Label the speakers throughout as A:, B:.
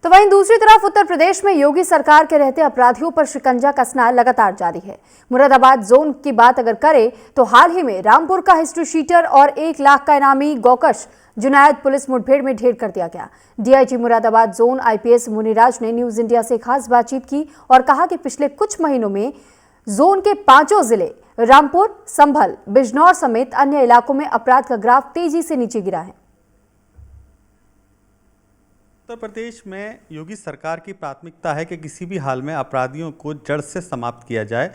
A: तो वहीं दूसरी तरफ उत्तर प्रदेश में योगी सरकार के रहते अपराधियों पर शिकंजा कसना लगातार जारी है। मुरादाबाद जोन की बात अगर करें तो हाल ही में रामपुर का हिस्ट्री शीटर और 1 लाख का इनामी गौकश जुनायद पुलिस मुठभेड़ में ढेर कर दिया गया। डीआईजी मुरादाबाद जोन आईपीएस मुनिराज ने न्यूज इंडिया से खास बातचीत की और कहा कि पिछले कुछ महीनों में जोन के 5 जिले रामपुर, संभल, बिजनौर समेत अन्य इलाकों में अपराध का ग्राफ तेजी से नीचे गिरा है।
B: उत्तर प्रदेश में योगी सरकार की प्राथमिकता है कि किसी भी हाल में अपराधियों को जड़ से समाप्त किया जाए,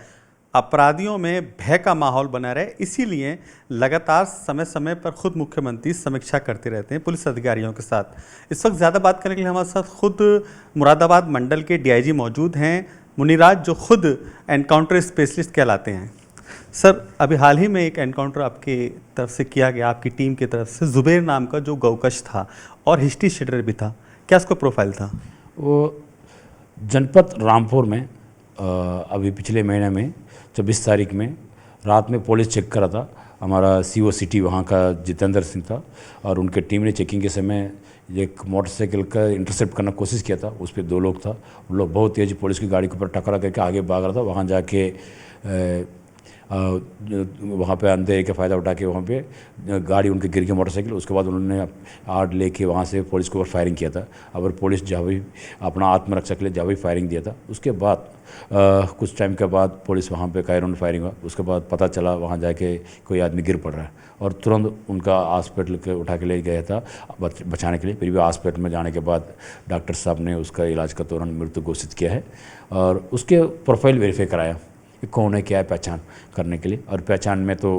B: अपराधियों में भय का माहौल बना रहे। इसीलिए लगातार समय समय पर खुद मुख्यमंत्री समीक्षा करते रहते हैं पुलिस अधिकारियों के साथ। इस वक्त ज़्यादा बात करने के लिए हमारे साथ खुद मुरादाबाद मंडल के डीआईजी मौजूद हैं, मुनिराज, जो खुद एनकाउंटर स्पेशलिस्ट कहलाते हैं। सर, अभी हाल ही में एक एनकाउंटर आपकी तरफ से किया गया, आपकी टीम की तरफ से, जुबेर नाम का जो गौकश था और हिस्ट्री शीटर भी था। क्या उसका प्रोफाइल था?
C: वो जनपद रामपुर में अभी पिछले महीने में 24 तारीख में रात में पुलिस चेक कर रहा था। हमारा सीओ सिटी वहाँ का जितेंद्र सिंह था और उनके टीम ने चेकिंग के समय एक मोटरसाइकिल का इंटरसेप्ट करने की कोशिश किया था। उस पर 2 लोग था, उन लोग बहुत तेज़ पुलिस की गाड़ी के ऊपर टकरा करके आगे भाग रहा था। वहाँ जाके वहाँ पे अंधेरे का फ़ायदा उठा के वहाँ पे गाड़ी उनके गिर गई, मोटरसाइकिल। उसके बाद उन्होंने आड़ लेके वहाँ से पुलिस के ऊपर फायरिंग किया था। और पुलिस जब भी अपना आत्मरक्षा के लिए जब भी फायरिंग दिया था, उसके बाद कुछ टाइम के बाद पुलिस वहाँ पे कायरों फायरिंग हुआ। उसके बाद पता चला वहाँ जाके कोई आदमी गिर पड़ रहा है और तुरंत उनका हॉस्पिटल के उठा के ले गया था बचाने के लिए। फिर भी हॉस्पिटल में जाने के बाद डॉक्टर साहब ने उसका इलाज का तुरंत मृत्यु घोषित किया है और उसके प्रोफाइल वेरीफाई कराया कि कौन है क्या है पहचान करने के लिए। और पहचान में तो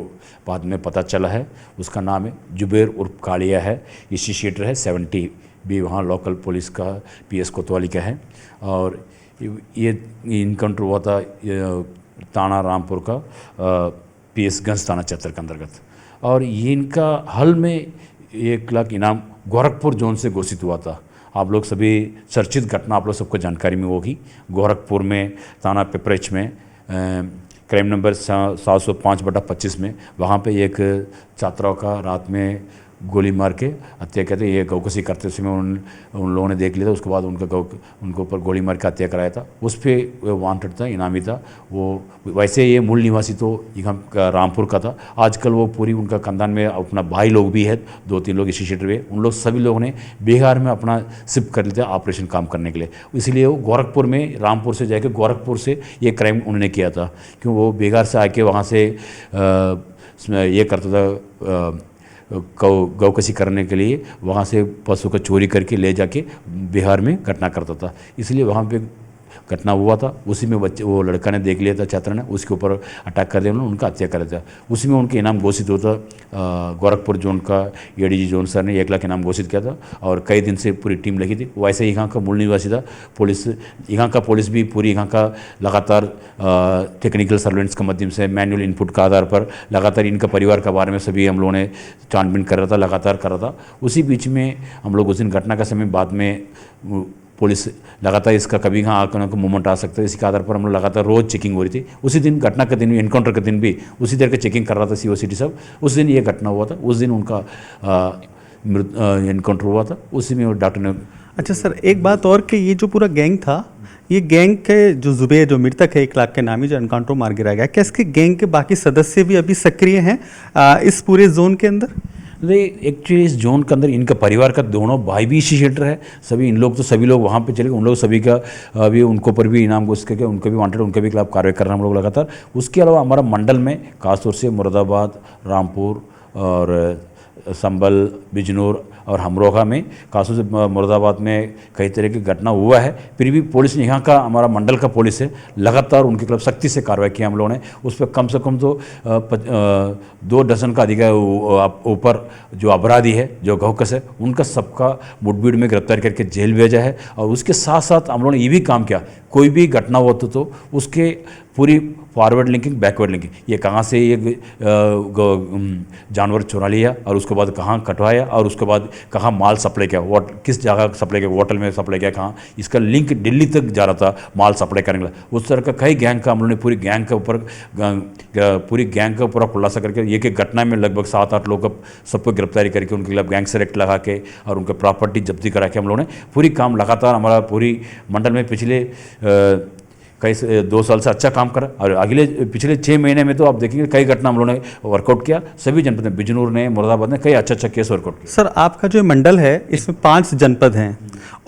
C: बाद में पता चला है, उसका नाम है जुबेर उर्फ कालिया है, हिस्ट्री शीटर है, 70 भी वहाँ लोकल पुलिस का पीएस कोतवाली का है। और ये इनकाउंटर हुआ था थाना रामपुर का पीएस गंज थाना क्षेत्र के अंतर्गत। और ये इनका हल में 1 लाख इनाम गोरखपुर जोन से घोषित हुआ था। आप लोग सभी चर्चित घटना आप लोग सबको जानकारी में होगी। गोरखपुर में थाना पिपरेच में क्राइम नंबर 705/25 में वहाँ पे एक छात्राओं का रात में गोली मार के हत्या करते, ये गौकशी करते समय उन लोगों ने देख लिया था। उसके बाद उनके ऊपर गोली मार के हत्या कराया था। उस पर वांटेड था, इनामी था वो। वैसे ये मूल निवासी तो यहाँ का रामपुर का था। आजकल वो पूरी उनका खानदान में अपना भाई लोग भी है, 2-3 लोग इसी क्षेत्र में। उन लोग सभी लोगों ने बिहार में अपना शिफ्ट कर लिया ऑपरेशन काम करने के लिए। इसलिए वो गोरखपुर में रामपुर से जाके गोरखपुर से ये क्राइम उन्होंने किया था, क्यों वो बिहार से आके वहाँ से ये करता था गौकशी करने के लिए, वहाँ से पशु का चोरी करके ले जाके बिहार में घटना करता था। इसलिए वहाँ पे घटना हुआ था। उसी में वो लड़का ने देख लिया था, छात्र ने, उसके ऊपर अटैक कर दिया, उन्होंने उनका हत्या कर दिया। उसी में उनके इनाम घोषित होता। गोरखपुर जोन का एडीजी जोन सर ने 1 लाख इनाम घोषित किया था और कई दिन से पूरी टीम लगी थी। वैसे यहाँ का मूल निवासी था। पुलिस यहाँ का पुलिस भी पूरी यहाँ का लगातार टेक्निकल सर्वेलेंस के माध्यम से मैनुअल इनपुट का आधार पर लगातार इनका परिवार के बारे में सभी हम लोगों ने छानबीन कर रहा था, लगातार कर रहा था। उसी बीच में हम लोग उस दिन घटना का समय बाद में पुलिस लगातार इसका कभी कहाँ आकर को मूवमेंट आ सकता है, इसके आधार पर हम लोग लगातार रोज़ चेकिंग हो रही थी। उसी दिन घटना के दिन भी, एनकाउंटर के दिन भी उसी तरह के चेकिंग कर रहा था सीओ सिटी साहब। उस दिन ये घटना हुआ था, उस दिन उनका एनकाउंटर हुआ था। उसी में डॉक्टर ने।
B: अच्छा सर, एक बात और कि ये जो पूरा गैंग था, ये गैंग के जो जुबेर, जो मृतक है 1 लाख के नामी, जो एनकाउंटर मार गिराया गया, क्या इसके गैंग के बाकी सदस्य भी अभी सक्रिय हैं इस पूरे जोन के अंदर?
C: नहीं, एक्चुअली इस जोन के अंदर इनका परिवार का दोनों भाई भी इसी क्षेत्र है। सभी इन लोग तो सभी लोग वहाँ पे चले गए। उन लोग सभी का अभी उनको ऊपर भी इनाम घोषित करके उनको भी वांटेड, उनके भी खिलाफ कार्रवाई कर रहे हैं हम लोग लगातार। उसके अलावा हमारा मंडल में खासतौर से मुरादाबाद, रामपुर और संभल, बिजनौर और हमरोहा में, खासतौर से मुरादाबाद में कई तरह की घटना हुआ है। फिर भी पुलिस ने, यहाँ का हमारा मंडल का पुलिस है, लगातार उनके खिलाफ सख्ती से कार्रवाई की हम लोगों ने। उस पर कम से कम तो 2 डज़न का अधिक ऊपर जो अपराधी है, जो गौकश है, उनका सबका मुठभेड़ में गिरफ्तार करके जेल भेजा है। और उसके साथ साथ हम लोगों ने ये भी काम किया, कोई भी घटना होती तो उसके पूरी फॉरवर्ड लिंकिंग बैकवर्ड लिंकिंग, ये कहाँ से ये जानवर चुरा लिया और उसके बाद कहाँ कटवाया और उसके बाद कहाँ माल सप्लाई किया, किस जगह सप्लाई किया, होटल में सप्लाई किया, कहाँ, इसका लिंक दिल्ली तक जा रहा था माल सप्लाई करने के लिए। उस तरह का कई गैंग का हम लोगों ने पूरी गैंग का पूरा खुलासा करके एक एक घटना में लगभग 7-8 लोग सबको गिरफ्तारी करके उनके खिलाफ गैंगस्टर एक्ट लगा के और उनका प्रॉपर्टी जब्ती करा के हम लोगों ने पूरी काम लगातार हमारा पूरी मंडल में पिछले कई 2 साल से अच्छा काम करा। और अगले पिछले 6 महीने में तो आप देखेंगे कई घटना हम लोगों ने वर्कआउट किया, सभी जनपद में, बिजनौर ने, मुरादाबाद ने कई अच्छा केस वर्कआउट किया।
B: सर, आपका जो मंडल है इसमें 5 जनपद हैं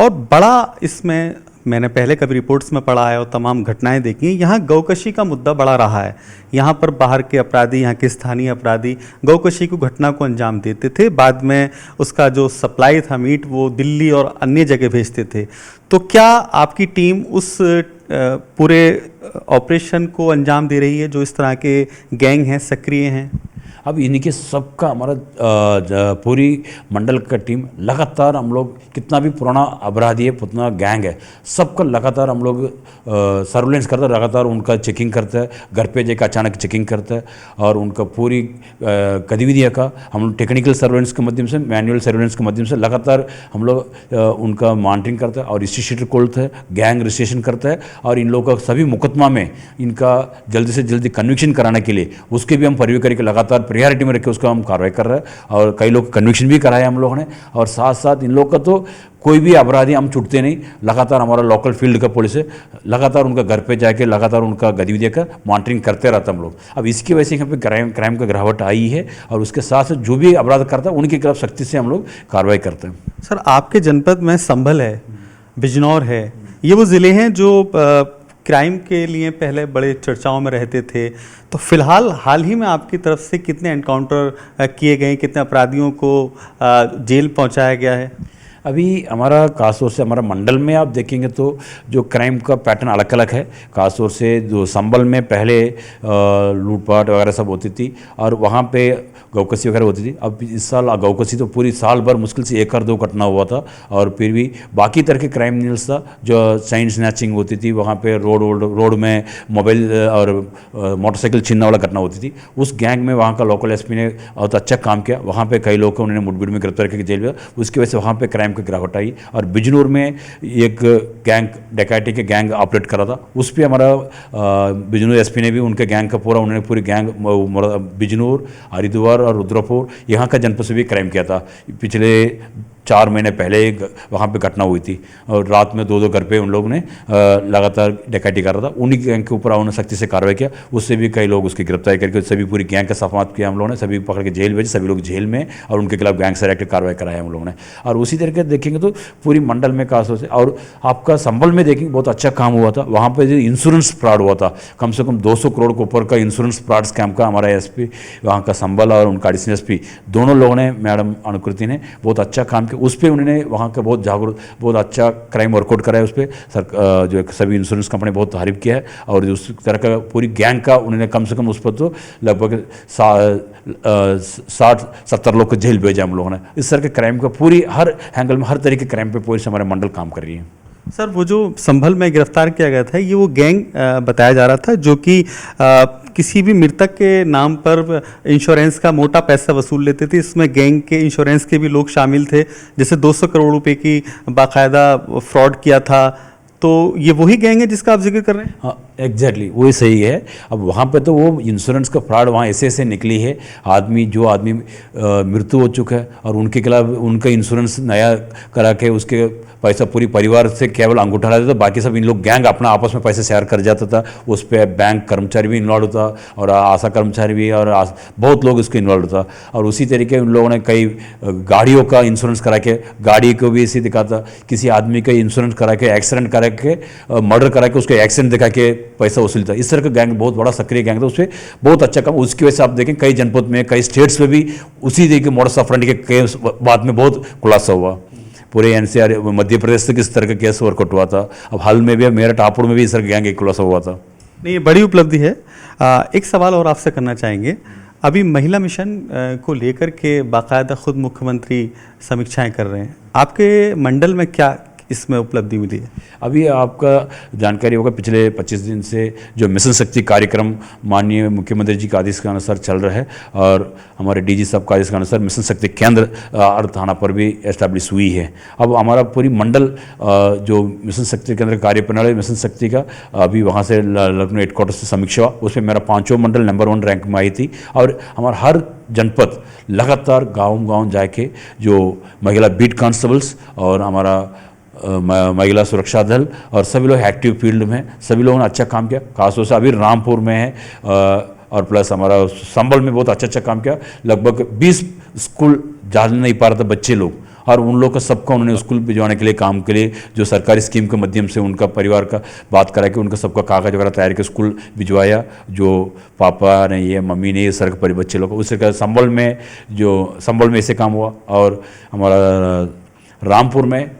B: और बड़ा इसमें मैंने पहले कभी रिपोर्ट्स में पढ़ा है और तमाम घटनाएं देखी हैं, यहाँ गौकशी का मुद्दा बड़ा रहा है। यहाँ पर बाहर के अपराधी, यहाँ के स्थानीय अपराधी गौकशी की घटना को अंजाम देते थे, बाद में उसका जो सप्लाई था मीट वो दिल्ली और अन्य जगह भेजते थे। तो क्या आपकी टीम उस पूरे ऑपरेशन को अंजाम दे रही है जो इस तरह के गैंग हैं, सक्रिय हैं?
C: अब इनके सबका हमारा पूरी मंडल का टीम लगातार, हम लोग कितना भी पुराना अपराधी है, कितना गैंग है, सबका लगातार हम लोग सर्वेलेंस करते हैं, लगातार उनका चेकिंग करता है, घर पे जाकर अचानक चेकिंग करता है और उनका पूरी गतिविधियों का हम लोग टेक्निकल सर्वेलेंस के माध्यम से, मैनुअल सर्वेलेंस के माध्यम से लगातार हम लोग उनका मॉनिटरिंग करते हैं और रजिस्ट्रेशन खोलते हैं, गैंग रजिस्ट्रेशन करता है और इन लोगों का सभी मुकदमा में इनका जल्दी से जल्दी कन्विक्शन कराने के लिए उसके भी हम परिव्यय करके लगातार प्रायोरिटी में रख के उसका हम कार्रवाई कर रहे हैं और कई लोग कन्विक्शन भी कराए हम लोगों ने। और साथ साथ इन लोग का तो कोई भी अपराधी हम छूटते नहीं, लगातार हमारा लोकल फील्ड का पुलिस है, लगातार उनका घर पे जाके लगातार उनका गतिविधियों का मॉनिटरिंग करते रहता हम लोग। अब इसकी वजह से यहाँ पे क्राइम का गिरावट आई है और उसके साथ साथ जो भी अपराध करता है उनके खिलाफ सख्ती से हम लोग कार्रवाई करते हैं।
B: सर, आपके जनपद में संभल है, बिजनौर है, ये वो ज़िले हैं जो क्राइम के लिए पहले बड़े चर्चाओं में रहते थे। तो फिलहाल हाल ही में आपकी तरफ से कितने एनकाउंटर किए गए, कितने अपराधियों को जेल पहुंचाया गया है?
C: अभी हमारा खासतौर से हमारा मंडल में आप देखेंगे तो जो क्राइम का पैटर्न अलग अलग है। खासतौर से जो संभल में पहले लूटपाट वगैरह सब होती थी और वहाँ पे गौकसी वगैरह होती थी। अब इस साल गौकसी तो पूरी साल भर मुश्किल से 1 और 2 घटना हुआ था और फिर भी बाकी तरह के क्राइमिनल्स था जो चेन स्नैचिंग होती थी, वहाँ पे रोड में मोबाइल और मोटरसाइकिल छीनने वाला घटना होती थी। उस गैंग में वहाँ का लोकल एसपी ने बहुत अच्छा काम किया, वहाँ पे कई लोग को उन्होंने मुठभेड़ में गिरफ्तार करके जेल में, उसकी वजह से वहाँ पे क्राइम की गिरावट आई। और बिजनौर में एक गैंग डकैती के गैंग ऑपरेट करा था, उस पर हमारा बिजनौर एसपी ने भी उनके गैंग का उन्होंने पूरी गैंग बिजनौर, हरिद्वार और रुद्रपुर यहाँ का जनपद से भी क्राइम किया था। पिछले 4 महीने पहले वहाँ पे घटना हुई थी और रात में 2-2 घर पे उन लोगों ने लगातार डकैती कर रहा था। उन्हीं गैंग के ऊपर उन्होंने सख्ती से कार्रवाई किया, उससे भी कई लोग उसकी गिरफ्तारी करके सभी पूरी गैंग का सफात किया हम लोगों ने, सभी पकड़ के जेल भेजे, सभी लोग जेल में और उनके खिलाफ गैंगस्टर एक्ट कार्रवाई कराया हम लोगों ने। और उसी तरीके से देखेंगे तो पूरी मंडल में खासतौर से और आपका संभल में देखेंगे बहुत अच्छा काम हुआ था। वहाँ पर जो इंश्योरेंस फ्रॉड हुआ था, कम से कम 200 करोड़ के ऊपर का इंश्योरेंस फ्रॉड स्कैम का हमारा एसपी वहाँ का संभल और उनका एडिशनल एसपी दोनों लोगों ने, मैडम अनुकृति ने बहुत अच्छा काम किया। उस पर उन्होंने वहाँ का बहुत जागरूक, बहुत अच्छा क्राइम वर्कआउट करा है। उस पर जो सभी इंश्योरेंस कंपनी बहुत तारीफ किया है और उस तरह का पूरी गैंग का उन्होंने कम से कम उस पर तो लगभग 60-70 लोग को जेल भेजा हम लोगों ने। इस तरह के क्राइम का पूरी हर एंगल में, हर तरह के क्राइम पे पुलिस हमारे मंडल काम कर रही है।
B: सर, वो जो संभल में गिरफ्तार किया गया था ये वो गैंग बताया जा रहा था जो कि किसी भी मृतक के नाम पर इंश्योरेंस का मोटा पैसा वसूल लेते थे। इसमें गैंग के इंश्योरेंस के भी लोग शामिल थे, जैसे 200 करोड़ रुपए की बाकायदा फ्रॉड किया था। तो ये वही गैंग है जिसका आप जिक्र कर रहे हैं?
C: हाँ, एग्जैक्टली वही सही है। अब वहाँ पे तो वो इंश्योरेंस का फ्रॉड वहाँ ऐसे निकली है, जो आदमी मृत्यु हो चुका है और उनके खिलाफ उनका इंश्योरेंस नया करा के उसके पैसा पूरी परिवार से केवल अंगूठा डालता था, बाकी सब इन लोग गैंग अपना आपस में पैसे शेयर कर जाता था। उस पर बैंक कर्मचारी भी इन्वॉल्व होता और आशा कर्मचारी भी और बहुत लोग इसको इन्वॉल्व होता। और उसी तरीके उन लोगों ने कई गाड़ियों का इंश्योरेंस करा के, गाड़ी को भी इसी दिखाता, किसी आदमी का इंश्योरेंस करा के, एक्सीडेंट करा के, मर्डर करा के उसके एक्सीडेंट दिखा के पैसा वसूलता। इस तरह का गैंग बहुत बड़ा सक्रिय गैंग था, उस पर बहुत अच्छा काम। उसकी वजह से आप देखें कई जनपद में, कई स्टेट्स में भी उसी तरीके मोडस ऑपरेंडी के केस बाद में बहुत खुलासा हुआ। पूरे एनसीआर मध्य प्रदेश से किस तरह का केस वर्कआउट हुआ था। अब हाल में भी मेरठ हापुड़ में भी इस तरह गैंग एक खुलासा हुआ था।
B: नहीं, ये बड़ी उपलब्धि है। एक सवाल और आपसे करना चाहेंगे, अभी महिला मिशन को लेकर के बाकायदा खुद मुख्यमंत्री समीक्षाएं कर रहे हैं, आपके मंडल में क्या इसमें उपलब्धि मिली है?
C: अभी आपका जानकारी होगा, पिछले 25 दिन से जो मिशन शक्ति कार्यक्रम माननीय मुख्यमंत्री जी के आदेश के अनुसार चल रहा है और हमारे डीजी साहब के आदेश के अनुसार मिशन शक्ति केंद्र और थाना पर भी एस्टैब्लिश हुई है। अब हमारा पूरी मंडल जो मिशन शक्ति केंद्र कार्य प्रणाली मिशन शक्ति का अभी वहाँ से लखनऊ हेडक्वार्टर से समीक्षा हुआ, उसमें मेरा 5वां मंडल नंबर 1 रैंक में आई थी। और हमारा हर जनपद लगातार गांव जाके जो महिला बीट कांस्टेबल्स और हमारा महिला सुरक्षा दल और सभी लोग एक्टिव फील्ड में, सभी लोगों ने अच्छा काम किया। खासतौर से अभी रामपुर में है और प्लस हमारा संभल में बहुत अच्छा काम किया। लगभग 20 स्कूल जा नहीं पा रहे थे बच्चे लोग, और उन लोग का सबका उन्होंने स्कूल भिजवाने के लिए काम के लिए जो सरकारी स्कीम के माध्यम से उनका परिवार का बात करा के उनका सबका कागज वगैरह तैयार के स्कूल भिजवाया। जो पापा ने ये मम्मी ने ये सर के बच्चे लोग उससे संभल में ऐसे काम हुआ। और हमारा रामपुर में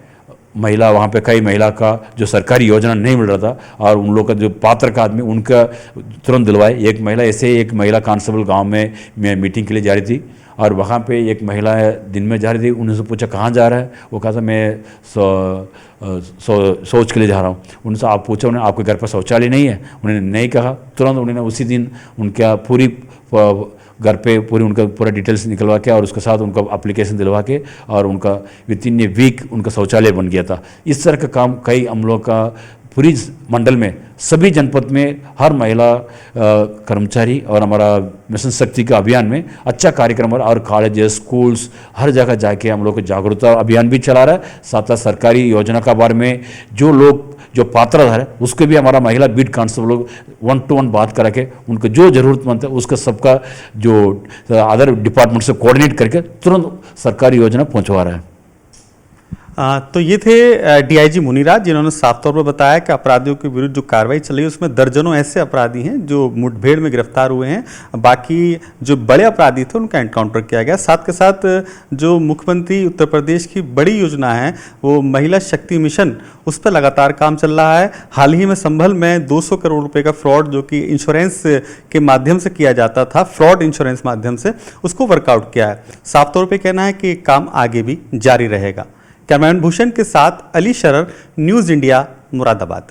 C: महिला, वहाँ पे कई महिला का जो सरकारी योजना नहीं मिल रहा था और उन लोग का जो पात्र का आदमी उनका तुरंत दिलवाए। एक महिला कांस्टेबल गांव में मीटिंग के लिए जा रही थी और वहाँ पे एक महिला दिन में जा रही थी। उनसे पूछा कहाँ जा रहा है, वो कहा था मैं शौच के लिए जा रहा हूँ। उनसे आप पूछा उन्हें आपके घर पर शौचालय नहीं है, उन्होंने नहीं कहा। तुरंत उन्होंने उसी दिन उनका पूरी घर पे उनका पूरा डिटेल्स निकलवा के और उसके साथ उनका एप्लीकेशन दिलवा के और उनका विदिन ए वीक उनका शौचालय बन गया था। इस तरह का काम कई हम लोग का पूरी मंडल में सभी जनपद में हर महिला कर्मचारी और हमारा मिशन शक्ति का अभियान में अच्छा कार्यक्रम और कॉलेजेस स्कूल्स हर जगह जाके हम लोग को जागरूकता अभियान भी चला रहा है। साथ साथ सरकारी योजना के बारे में जो पात्र है उसके भी हमारा महिला बीट कांस्टेबल लोग 1 to 1 बात करा के उनको जो जरूरतमंद है उसका सबका जो अदर डिपार्टमेंट से कोऑर्डिनेट करके तुरंत सरकारी योजना पहुंचवा रहा है।
B: तो ये थे डीआईजी मुनिराज, जिन्होंने साफ तौर पर बताया कि अपराधियों के विरुद्ध जो कार्रवाई चल रही है उसमें दर्जनों ऐसे अपराधी हैं जो मुठभेड़ में गिरफ्तार हुए हैं। बाकी जो बड़े अपराधी थे उनका एनकाउंटर किया गया। साथ के साथ जो मुख्यमंत्री उत्तर प्रदेश की बड़ी योजना है वो महिला शक्ति मिशन, उस पर लगातार काम चल रहा है। हाल ही में संभल में 200 करोड़ रुपये का फ्रॉड जो कि इंश्योरेंस के माध्यम से किया जाता था, फ्रॉड इंश्योरेंस माध्यम से, उसको वर्कआउट किया है। साफ तौर पर कहना है कि काम आगे भी जारी रहेगा। कैमरामैन भूषण के साथ अली शरर, न्यूज़ इंडिया, मुरादाबाद।